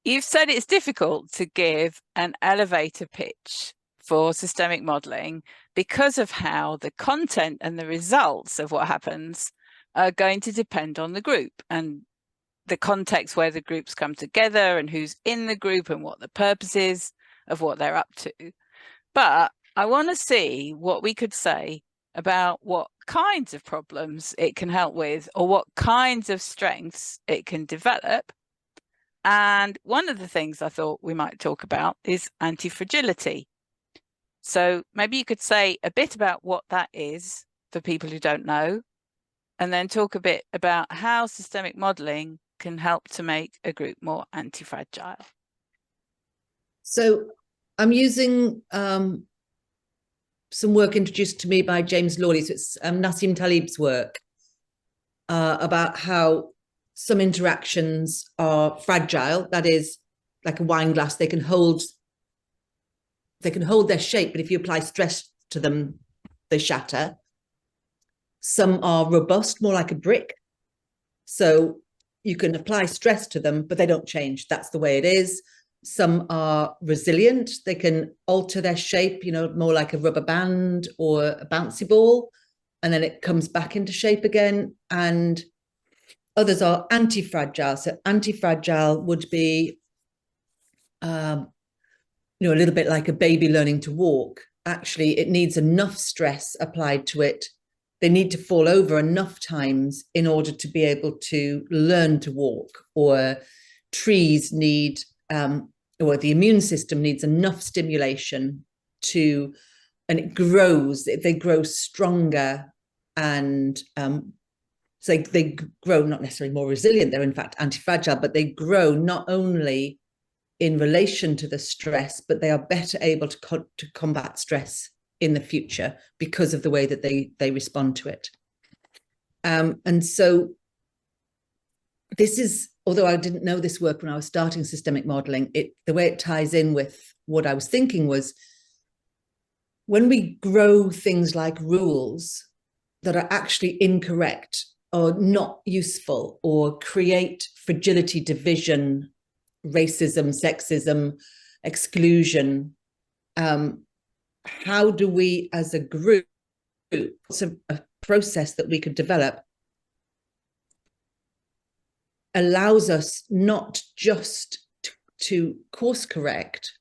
You've said it's difficult to give an elevator pitch for systemic modelling because of how the content and the results of what happens are going to depend on the group and the context where the groups come together and who's in the group and what the purpose is of what they're up to. But I want to see what we could say about what kinds of problems it can help with or what kinds of strengths it can develop. And one of the things I thought we might talk about is anti-fragility. So maybe you could say a bit about what that is for people who don't know, and then talk a bit about how systemic modelling can help to make a group more anti-fragile. So I'm using some work introduced to me by James Lawley. So it's Nassim Taleb's work about how some interactions are fragile. That is, like a wine glass, they can hold their shape, but if you apply stress to them, they shatter. Some are robust, more like a brick. So you can apply stress to them, but they don't change. That's the way it is. Some are resilient. They can alter their shape, more like a rubber band or a bouncy ball, and then it comes back into shape again. And others are anti-fragile. So anti-fragile would be, a little bit like a baby learning to walk. Actually, it needs enough stress applied to it. They need to fall over enough times in order to be able to learn to walk. Or trees need, or the immune system needs enough stimulation and it grows. They grow stronger, and so they grow not necessarily more resilient. They're in fact anti-fragile, but they grow not only in relation to the stress, but they are better able to combat stress in the future because of the way that they respond to it. And so this is, although I didn't know this work when I was starting systemic modelling, the way it ties in with what I was thinking was, when we grow things like rules that are actually incorrect or not useful or create fragility, division, racism, sexism, exclusion, how do we as a group, it's a process that we could develop, allows us not just to course correct,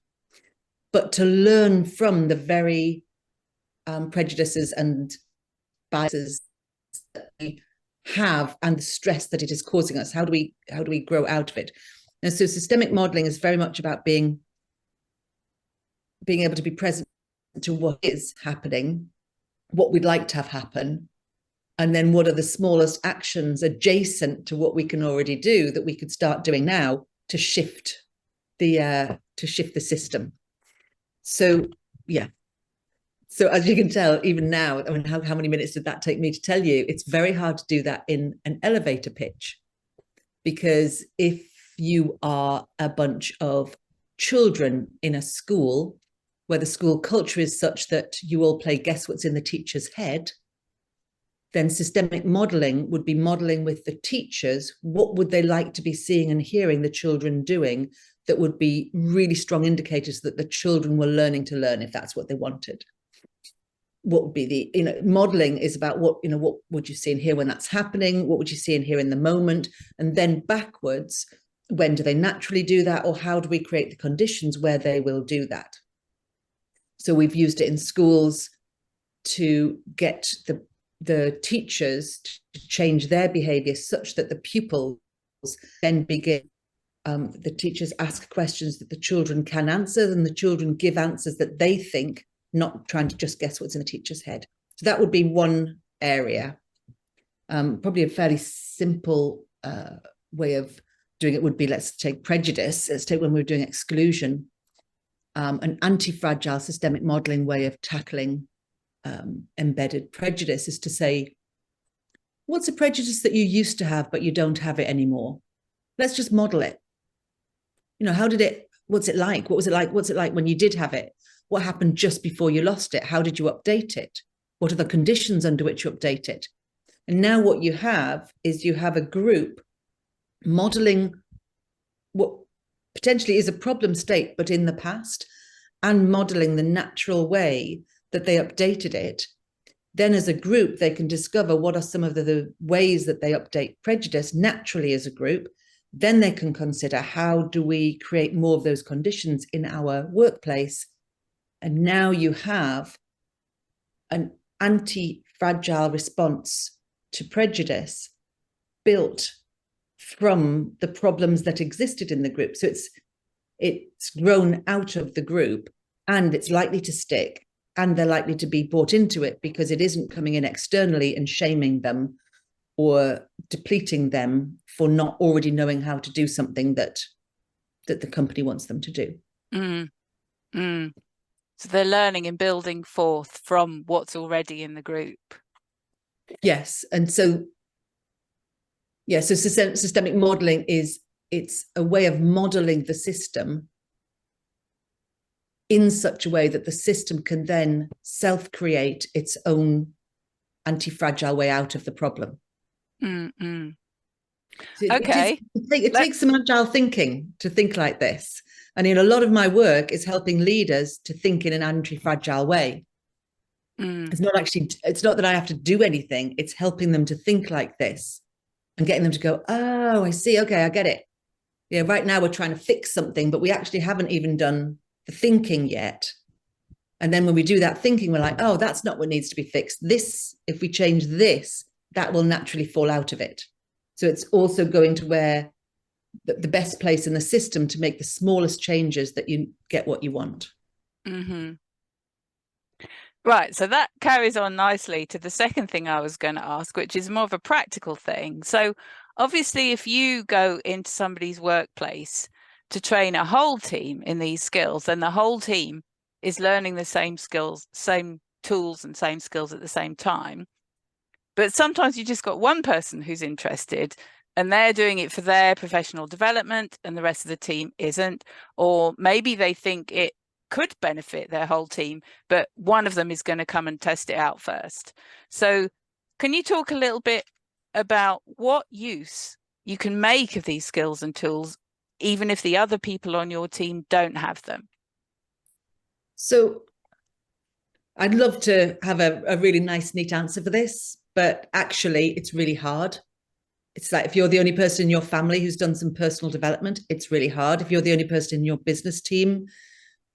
but to learn from the very prejudices and biases that we have and the stress that it is causing us. How do we grow out of it? And so systemic modelling is very much about being able to be present to what is happening, what we'd like to have happen, and then what are the smallest actions adjacent to what we can already do that we could start doing now to shift the system. So yeah. So as you can tell, even now, I mean, how many minutes did that take me to tell you? It's very hard to do that in an elevator pitch, because if you are a bunch of children in a school where the school culture is such that you all play guess what's in the teacher's head, then systemic modelling would be modelling with the teachers what would they like to be seeing and hearing the children doing that would be really strong indicators that the children were learning to learn, if that's what they wanted. What would be the, modeling is about what would you see and hear when that's happening? What would you see and hear in the moment? And then backwards, when do they naturally do that? Or how do we create the conditions where they will do that? So we've used it in schools to get the teachers to change their behavior such that the pupils then begin. The teachers ask questions that the children can answer, and the children give answers that they think, not trying to just guess what's in the teacher's head. So that would be one area. Probably a fairly simple way of doing it would be, let's take prejudice. Let's take when we were doing exclusion. An anti-fragile systemic modelling way of tackling embedded prejudice is to say, what's a prejudice that you used to have, but you don't have it anymore? Let's just model it. What's it like? What was it like? What's it like when you did have it? What happened just before you lost it? How did you update it? What are the conditions under which you update it? And now what you have is you have a group modeling what potentially is a problem state, but in the past, and modeling the natural way that they updated it, then as a group, they can discover what are some of the ways that they update prejudice naturally as a group. Then they can consider, how do we create more of those conditions in our workplace? And now you have an anti-fragile response to prejudice built from the problems that existed in the group. So it's grown out of the group, and it's likely to stick, and they're likely to be bought into it because it isn't coming in externally and shaming them or depleting them for not already knowing how to do something that the company wants them to do. Mm, mm. So they're learning and building forth from what's already in the group. Yes. And so, yeah, so systemic modeling it's a way of modeling the system in such a way that the system can then self-create its own anti-fragile way out of the problem. Mm-mm. So Okay. it takes some agile thinking to think like this. And a lot of my work is helping leaders to think in an anti-fragile way. It's not that I have to do anything. It's helping them to think like this and getting them to go, oh, I see. Okay, I get it. Yeah, right now we're trying to fix something, but we actually haven't even done the thinking yet. And then when we do that thinking, we're like, oh, that's not what needs to be fixed. This, if we change this, that will naturally fall out of it. So it's also going to where the best place in the system to make the smallest changes that you get what you want. Mm-hmm. Right, so that carries on nicely to the second thing I was going to ask, which is more of a practical thing. So obviously, if you go into somebody's workplace to train a whole team in these skills, then the whole team is learning the same skills, same tools and same skills at the same time. But sometimes you just got one person who's interested and they're doing it for their professional development and the rest of the team isn't. Or maybe they think it could benefit their whole team, but one of them is going to come and test it out first. So can you talk a little bit about what use you can make of these skills and tools, even if the other people on your team don't have them? So I'd love to have a really nice, neat answer for this, but actually it's really hard. It's like if you're the only person in your family who's done some personal development, it's really hard. If you're the only person in your business team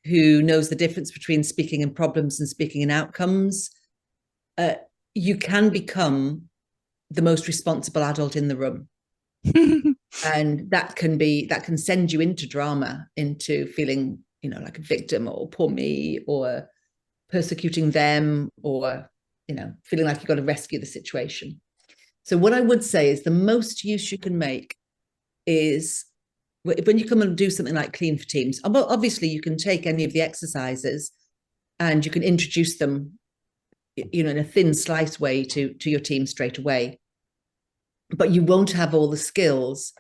who knows the difference between speaking in problems and speaking in outcomes, you can become the most responsible adult in the room. And that can send you into drama, into feeling, like a victim or poor me, or persecuting them, or, feeling like you've got to rescue the situation. So what I would say is the most use you can make is when you come and do something like Clean for Teams. Obviously, you can take any of the exercises and you can introduce them, in a thin slice way to your team straight away. But you won't have all the skills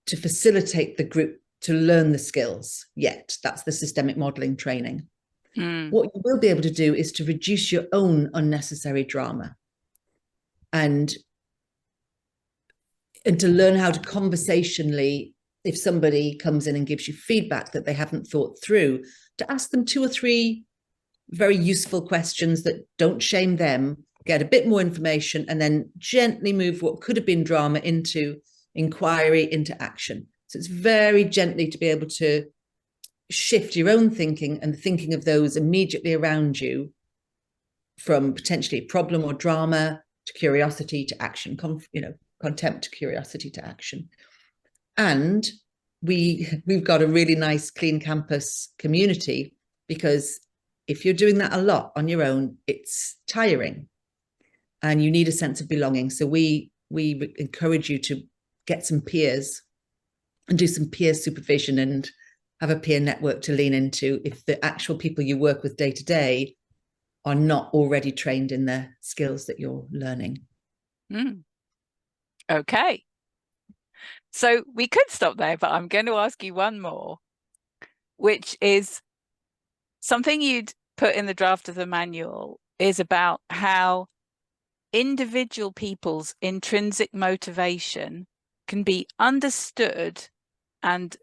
to facilitate the group to learn the skills yet. That's the systemic modeling training. What you will be able to do is to reduce your own unnecessary drama and to learn how to conversationally, if somebody comes in and gives you feedback that they haven't thought through, to ask them 2 or 3 very useful questions that don't shame them, get a bit more information, and then gently move what could have been drama into inquiry, into action. So it's very gently to be able to shift your own thinking and the thinking of those immediately around you from potentially problem or drama to curiosity to action, contempt to curiosity to action. And we've got a really nice clean campus community, because if you're doing that a lot on your own, it's tiring and you need a sense of belonging. So we encourage you to get some peers and do some peer supervision and have a peer network to lean into if the actual people you work with day to day are not already trained in the skills that you're learning. Okay. So we could stop there, but I'm going to ask you one more, which is something you'd put in the draft of the manual is about how individual people's intrinsic motivation can be understood and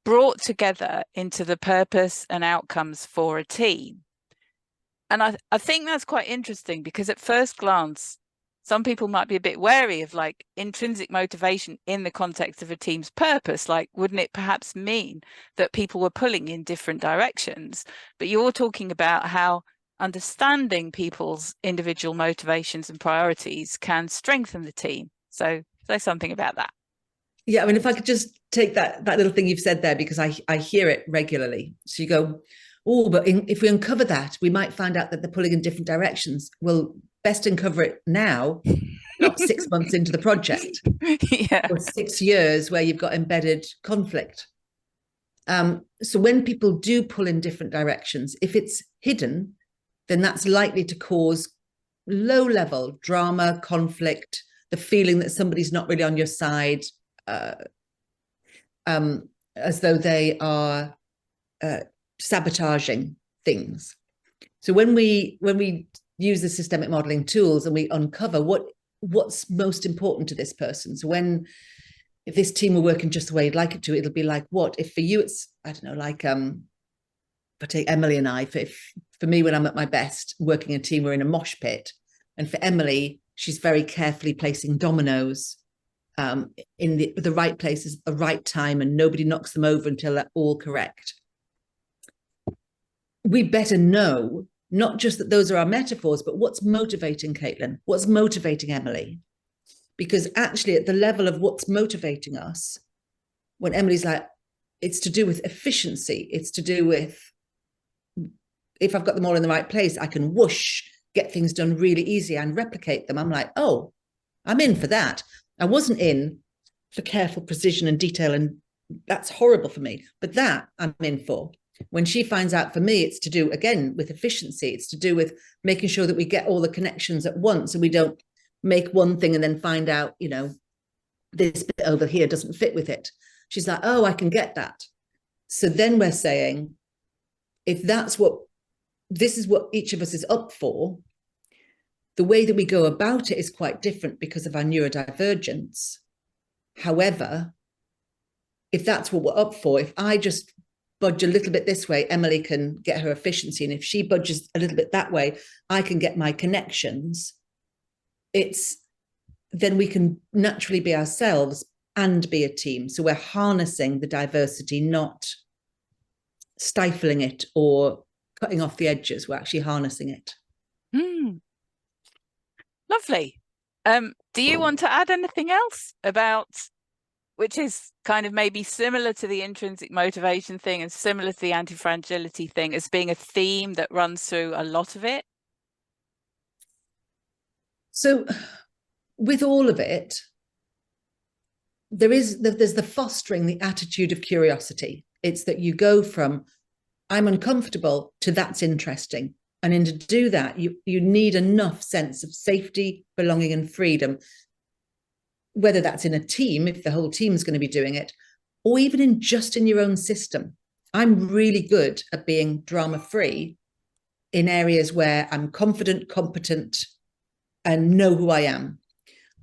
brought together into the purpose and outcomes for a team. And I think that's quite interesting, because at first glance, some people might be a bit wary of like intrinsic motivation in the context of a team's purpose. Like, wouldn't it perhaps mean that people were pulling in different directions? But you're talking about how understanding people's individual motivations and priorities can strengthen the team. So say something about that. Yeah, I mean, if I could just take that little thing you've said there, because I hear it regularly. So you go, oh, but if we uncover that, we might find out that they're pulling in different directions. Well, best uncover it now, not 6 months into the project, Yeah. or 6 years where you've got embedded conflict. So when people do pull in different directions, if it's hidden, then that's likely to cause low-level drama, conflict, the feeling that somebody's not really on your side, as though they are sabotaging things. So when we use the systemic modeling tools and we uncover what's most important to this person. So if this team were working just the way you'd like it to, it'll be like, what if for you it's, I don't know, like if I take Emily and I, for me, when I'm at my best working a team, we're in a mosh pit, and for Emily, she's very carefully placing dominoes in the right places at the right time, and nobody knocks them over until they're all correct. We better know not just that those are our metaphors, but what's motivating Caitlin, what's motivating Emily. Because actually at the level of what's motivating us, when Emily's like, it's to do with efficiency, it's to do with, if I've got them all in the right place, I can whoosh, get things done really easy and replicate them. I'm like, oh, I'm in for that. I wasn't in for careful precision and detail, and that's horrible for me. But that I'm in for. When she finds out, for me, it's to do, again, with efficiency. It's to do with making sure that we get all the connections at once, and we don't make one thing and then find out, this bit over here doesn't fit with it. She's like, oh, I can get that. So then we're saying, if this is what each of us is up for, the way that we go about it is quite different because of our neurodivergence. However, if that's what we're up for, if I just budge a little bit this way, Emily can get her efficiency. And if she budges a little bit that way, I can get my connections. Then we can naturally be ourselves and be a team. So we're harnessing the diversity, not stifling it or cutting off the edges. We're actually harnessing it. Lovely. Do you want to add anything else about, which is kind of maybe similar to the intrinsic motivation thing and similar to the anti-fragility thing, as being a theme that runs through a lot of it? So with all of it, there's the fostering the attitude of curiosity. It's that you go from, I'm uncomfortable, to that's interesting. And to do that, you need enough sense of safety, belonging, and freedom, whether that's in a team, if the whole team is going to be doing it, or even just in your own system. I'm really good at being drama-free in areas where I'm confident, competent, and know who I am.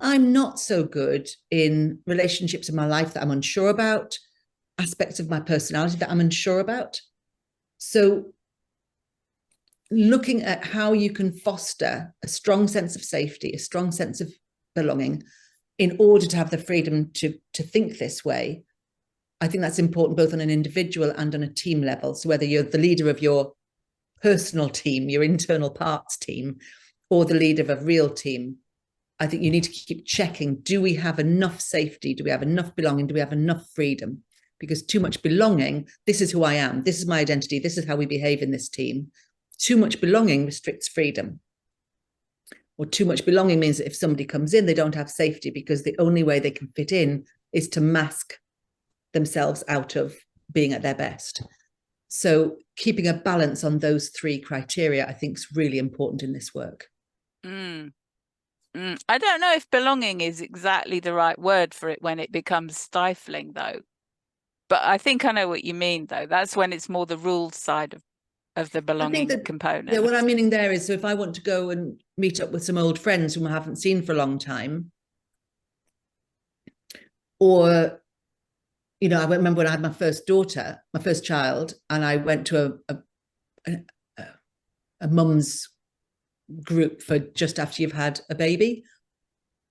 I'm not so good in relationships in my life that I'm unsure about, aspects of my personality that I'm unsure about. So looking at how you can foster a strong sense of safety, a strong sense of belonging, in order to have the freedom to think this way, I think that's important both on an individual and on a team level. So whether you're the leader of your personal team, your internal parts team, or the leader of a real team, I think you need to keep checking, do we have enough safety? Do we have enough belonging? Do we have enough freedom? Because too much belonging, this is who I am, this is my identity, this is how we behave in this team. Too much belonging restricts freedom. Or too much belonging means that if somebody comes in, they don't have safety, because the only way they can fit in is to mask themselves out of being at their best. So keeping a balance on those three criteria, I think, is really important in this work. I don't know if belonging is exactly the right word for it when it becomes stifling, though. But I think I know what you mean, though. That's when it's more the rules side of the belonging component. Yeah, what I'm meaning there is, so if I want to go and meet up with some old friends whom I haven't seen for a long time, or you know, I remember when I had my first daughter, my first child, and I went to a mum's group for just after you've had a baby.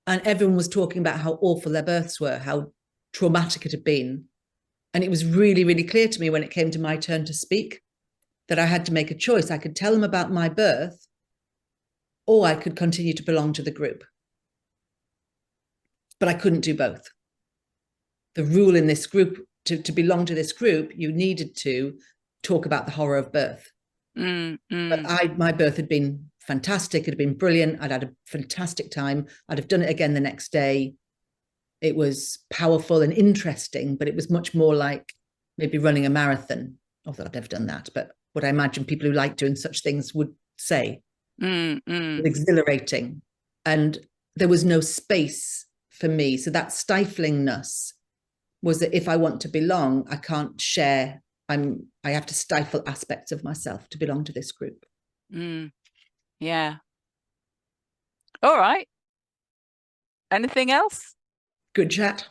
And everyone was talking about how awful their births were, how traumatic it had been. And it was really, really clear to me when it came to my turn to speak that I had to make a choice. I could tell them about my birth, or I could continue to belong to the group. But I couldn't do both. The rule in this group, to belong to this group, you needed to talk about the horror of birth. But my birth had been fantastic. It had been brilliant. I'd had a fantastic time. I'd have done it again the next day. It was powerful and interesting, but it was much more like maybe running a marathon. Not that I've never done that, but what I imagine people who like doing such things would say. Exhilarating. And there was no space for me. So that stiflingness was that if I want to belong, I can't share. I have to stifle aspects of myself to belong to this group. Yeah. All right. Anything else? Good chat.